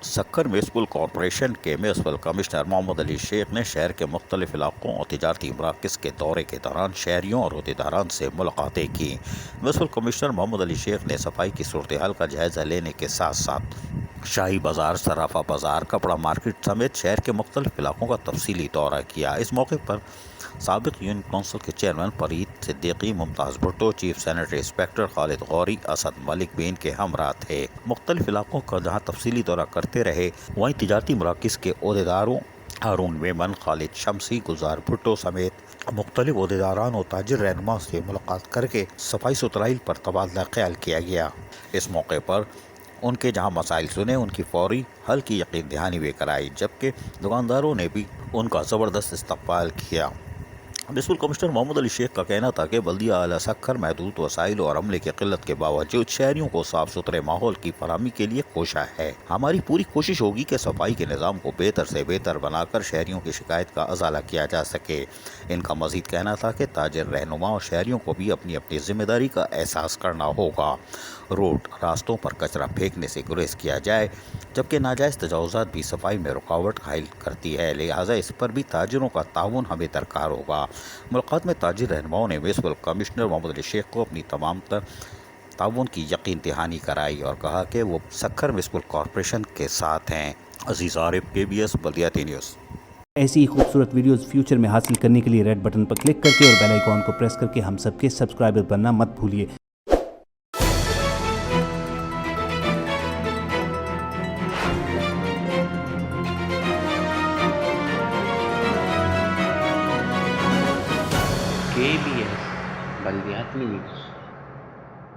Sukkur municipal corporation کے municipal commissioner محمد علی شیخ نے شہر کے مختلف علاقوں اور تجارتی مراکز کے دورے کے دوران شہریوں اور عہدیداران سے ملاقاتیں کی۔ میونسپل کمشنر محمد علی شیخ نے صفائی کی صورتحال کا جائزہ لینے کے ساتھ ساتھ شاہی بازار، صرافہ بازار، کپڑا مارکیٹ سمیت شہر کے مختلف علاقوں کا تفصیلی دورہ کیا۔ اس موقع پر سابق یونین کونسل کے چیئرمین فرید صدیقی، ممتاز بھٹو، چیف سینیٹری انسپکٹر خالد غوری، اسد ملک بھی ان کے ہمراہ تھے۔ مختلف علاقوں کا جہاں تفصیلی دورہ کرتے رہے، وہیں تجارتی مراکز کے عہدیداروں ہارون میمن، خالد شمسی، گلزار بھٹو سمیت مختلف عہدیداران اور تاجر رہنما سے ملاقات کر کے صفائی ستھرائی پر تبادلہ خیال کیا گیا۔ اس موقع پر ان کے جہاں مسائل سنے، ان کی فوری حل کی یقین دہانی بھی کرائی، جبکہ دکانداروں نے بھی ان کا زبردست استقبال کیا۔ میونسپل کمشنر محمد علی شیخ کا کہنا تھا کہ بلدیہ اعلیٰ سکھر محدود وسائل اور عملے کی قلت کے باوجود شہریوں کو صاف ستھرے ماحول کی فراہمی کے لیے کوشاں ہے۔ ہماری پوری کوشش ہوگی کہ صفائی کے نظام کو بہتر سے بہتر بنا کر شہریوں کی شکایت کا ازالہ کیا جا سکے۔ ان کا مزید کہنا تھا کہ تاجر رہنما اور شہریوں کو بھی اپنی اپنی ذمہ داری کا احساس کرنا ہوگا۔ روڈ راستوں پر کچرا پھینکنے سے گریز کیا جائے، جبکہ ناجائز تجاوزات بھی صفائی میں رکاوٹ حائل کرتی ہے، لہٰذا اس پر بھی تاجروں کا تعاون ہمیں درکار ہوگا۔ ملاقات میں تاجر رہنماؤں نے میونسپل کمشنر محمد علی شیخ کو اپنی تمام تعاون کی یقین دہانی کرائی اور کہا کہ وہ سکھر میونسپل کارپوریشن کے ساتھ ہیں۔ عزیز عارف، KBS بلدیاتی نیوز۔ ایسی ہی خوبصورت ویڈیوز فیوچر میں حاصل کرنے کے لیے ریڈ بٹن پر کلک کر کے اور بیل آئیکن کو پریس کر کے ہم سب کے سبسکرائبر بننا مت بھولیے۔